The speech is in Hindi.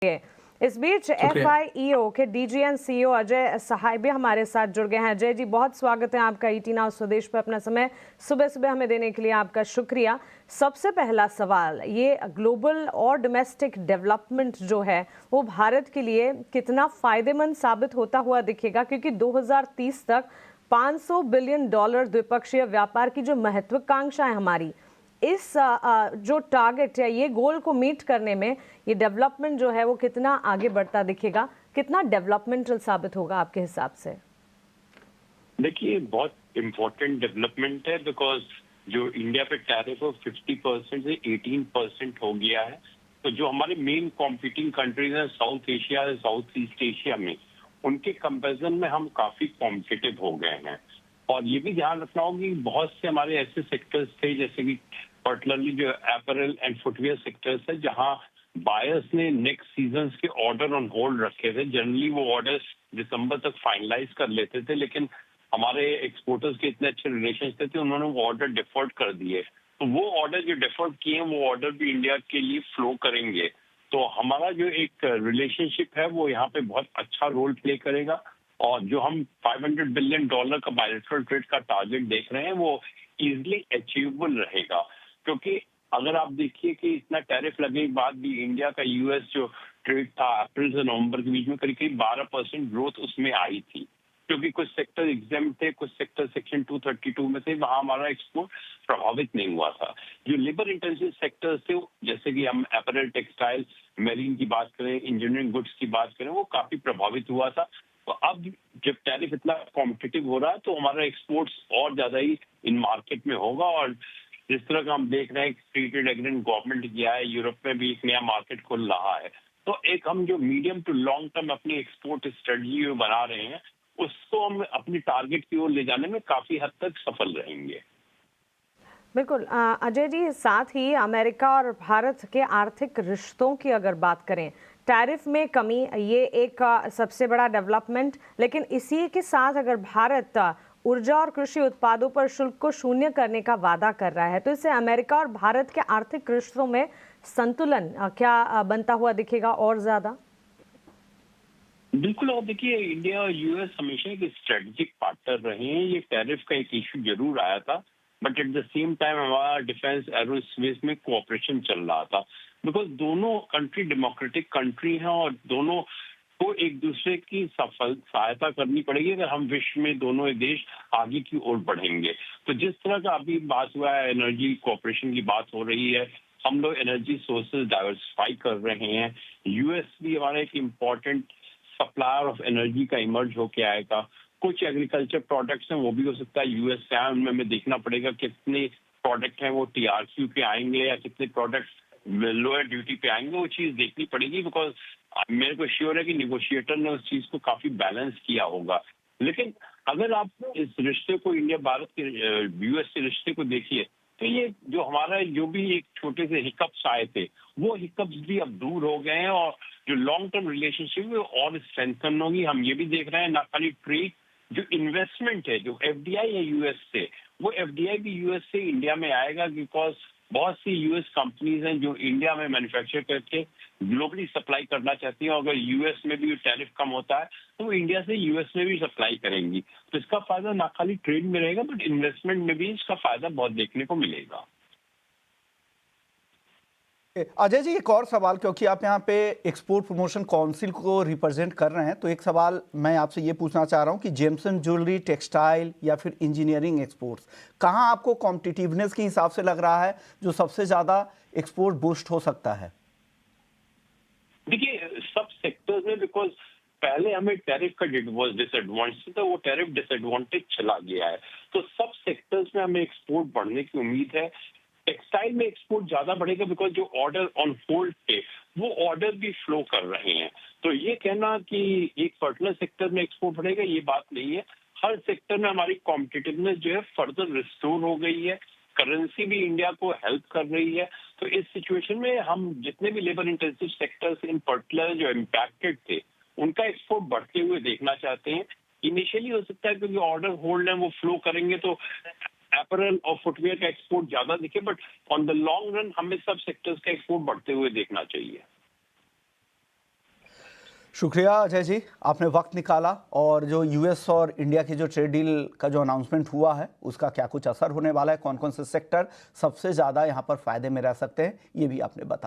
इस बीच FIEO के DG एंड CEO अजय सहाय भी हमारे साथ जुड़ गए हैं। अजय जी, बहुत स्वागत है आपका ET नाउ स्वदेश पर। अपना समय सुबह सुबह हमें देने के लिए आपका शुक्रिया। सबसे पहला सवाल, ये ग्लोबल और डोमेस्टिक डेवलपमेंट जो है वो भारत के लिए कितना फायदेमंद साबित होता हुआ दिखेगा, क्योंकि 2030 तक $500 बिलियन द्विपक्षीय व्यापार की जो महत्वाकांक्षा है हमारी, इस जो टारगेट है, ये गोल को मीट करने में ये डेवलपमेंट जो है वो कितना आगे बढ़ता दिखेगा, कितना डेवलपमेंटल साबित होगा आपके हिसाब से? देखिए, बहुत इम्पोर्टेंट डेवलपमेंट है, बिकॉज जो इंडिया पे टैरिफ है 50% से 18% हो गया है। तो जो हमारे मेन कॉम्पिटिंग कंट्रीज हैं south Asia, south east Asia में, उनके कंपैरिजन में हम काफी कॉम्पिटिटिव हो गए हैं। और ये भी ध्यान रखना होगा कि बहुत से हमारे ऐसे सेक्टर्स थे, जैसे कि पर्टिकुलरली जो अपैरल एंड फुटवियर सेक्टर्स है, जहां बायर्स ने नेक्स्ट सीजन के ऑर्डर ऑन होल्ड रखे थे। जनरली वो ऑर्डर्स दिसंबर तक फाइनलाइज कर लेते थे, लेकिन हमारे एक्सपोर्टर्स के इतने अच्छे रिलेशन थे, उन्होंने वो ऑर्डर डिफॉल्ट कर दिए। तो वो ऑर्डर जो डिफॉल्ट किए हैं, वो ऑर्डर भी इंडिया के लिए फ्लो करेंगे। तो हमारा जो एक रिलेशनशिप है वो यहाँ पे बहुत अच्छा रोल प्ले करेगा। और जो हम $500 बिलियन का बायलैटरल ट्रेड का टारगेट देख रहे हैं, वो इजिली अचीवेबल रहेगा। क्योंकि अगर आप देखिए कि इतना टैरिफ लगने के बाद भी इंडिया का US जो ट्रेड था अप्रैल से नवंबर के बीच में, करीब करीब 12% ग्रोथ उसमें आई थी। क्योंकि कुछ सेक्टर एग्जाम थे, कुछ सेक्टर सेक्शन 232 में थे, वहां हमारा एक्सपोर्ट प्रभावित नहीं हुआ था। जो लेबर इंटेंसिव सेक्टर्स थे, जैसे कि हम अपैरल, टेक्सटाइल, मेरीन की बात करें, इंजीनियरिंग गुड्स की बात करें, वो काफी प्रभावित हुआ था। तो अब जब टैरिफ इतना कॉम्पिटिटिव हो रहा है, तो हमारा एक्सपोर्ट्स और ज्यादा ही इन मार्केट में होगा। और जिस तरह का हम देख रहे हैं फ्री ट्रेड एग्रीमेंट गवर्नमेंट किया है, यूरोप में भी एक नया मार्केट खुल रहा है। तो एक हम जो मीडियम टू लॉन्ग टर्म अपनी एक्सपोर्ट स्ट्रेटजी बना रहे हैं, उसको हम अपनी टारगेट की ओर ले जाने में काफी हद तक सफल रहेंगे। बिल्कुल अजय जी, साथ ही अमेरिका और भारत के आर्थिक रिश्तों की अगर बात करें, टैरिफ में कमी ये एक सबसे बड़ा डेवलपमेंट, लेकिन इसी के साथ अगर भारत ऊर्जा और कृषि उत्पादों पर शुल्क को शून्य करने का वादा कर रहा है, तो इससे अमेरिका और भारत के आर्थिक रिश्तों में संतुलन क्या बनता हुआ दिखेगा और ज्यादा? बिल्कुल। और देखिए, इंडिया और US हमेशा एक स्ट्रेटेजिक पार्टनर रहे हैं। ये टैरिफ का एक इशू जरूर आया था, but at the same time हमारा डिफेंस एरोस्पेस में कोऑपरेशन चल रहा था। बिकॉज दोनों कंट्री डेमोक्रेटिक कंट्री हैं और दोनों को एक दूसरे की सफल सहायता करनी पड़ेगी अगर हम विश्व में दोनों देश आगे की ओर बढ़ेंगे। तो जिस तरह का अभी बात हुआ है, एनर्जी कोऑपरेशन की बात हो रही है, हम लोग एनर्जी सोर्सेज डाइवर्सिफाई कर रहे हैं। US भी हमारा एक इम्पोर्टेंट सप्लायर ऑफ एनर्जी का इमर्ज होके आएगा। कुछ एग्रीकल्चर प्रोडक्ट्स हैं, वो भी हो सकता है US से आए, उनमें हमें देखना पड़ेगा कितने प्रोडक्ट हैं वो TRQ पे आएंगे या कितने प्रोडक्ट्स लोअर ड्यूटी पे आएंगे, वो चीज देखनी पड़ेगी। बिकॉज मेरे को श्योर है कि निगोशिएटर ने उस चीज को काफी बैलेंस किया होगा। लेकिन अगर आप इस रिश्ते को, इंडिया भारत के US के रिश्ते को देखिए, तो ये जो हमारा जो भी एक छोटे से हिकअप्स आए थे, वो हिकअप्स भी अब दूर हो गए हैं और जो लॉन्ग टर्म रिलेशनशिप है और स्ट्रेंथन होगी। हम ये भी देख रहे हैं, ना खाली ट्रेड, जो इन्वेस्टमेंट है, जो FDI है US से, वो FDI भी US से इंडिया में आएगा। बिकॉज बहुत सी US कंपनीज हैं जो इंडिया में मैन्युफैक्चर करके ग्लोबली सप्लाई करना चाहती हैं। अगर US में भी टैरिफ कम होता है तो वो इंडिया से US में भी सप्लाई करेंगी। तो इसका फायदा ना खाली ट्रेड में रहेगा, बट इन्वेस्टमेंट में भी इसका फायदा बहुत देखने को मिलेगा। अजय जी, एक और सवाल, क्योंकि आप यहाँ पे एक्सपोर्ट प्रमोशन काउंसिल को रिप्रेजेंट कर रहे हैं, तो एक सवाल मैं आपसे ये पूछना चाह रहा हूँ कि जेम्सन ज्वेलरी, टेक्सटाइल या फिर इंजीनियरिंग एक्सपोर्ट्स, कहाँ आपको कॉम्पिटिटिवनेस के हिसाब से लग रहा है जो सबसे ज़्यादा एक्सपोर्ट बूस्ट हो सकता है? देखिए, सब सेक्टर्स में, बिकॉज पहले हमें टैरिफ का डिसएडवांटेज था, वो टैरिफ डिसएडवांटेज चला गया है। तो सब सेक्टर्स में हमें एक्सपोर्ट बढ़ने की उम्मीद है। टेक्सटाइल में एक्सपोर्ट ज्यादा बढ़ेगा, बिकॉज जो ऑर्डर ऑन होल्ड थे वो ऑर्डर भी फ्लो कर रहे हैं। तो ये कहना कि एक पर्टिकुलर सेक्टर में एक्सपोर्ट बढ़ेगा, ये बात नहीं है। हर सेक्टर में हमारी कॉम्पिटिटिवनेस जो है फर्दर रिस्टोर हो गई है। करेंसी भी इंडिया को हेल्प कर रही है। तो इस सिचुएशन में हम जितने भी labour intensive sectors in particular जो इम्पैक्टेड थे, उनका एक्सपोर्ट बढ़ते हुए देखना चाहते हैं। इनिशियली हो सकता है क्योंकि ऑर्डर होल्ड है, वो फ्लो करेंगे तो अपैरल और फुटवेयर का एक्सपोर्ट ज्यादा दिखे, but on the long run हमें सब सेक्टर्स का एक्सपोर्ट बढ़ते हुए देखना चाहिए। शुक्रिया अजय जी, आपने वक्त निकाला और जो यूएस और इंडिया की जो ट्रेड डील का जो अनाउंसमेंट हुआ है उसका क्या कुछ असर होने वाला है, कौन कौन से सेक्टर सबसे ज़्यादा यहाँ पर फ़ायदे में रह सकते हैं, ये भी आपने बताया।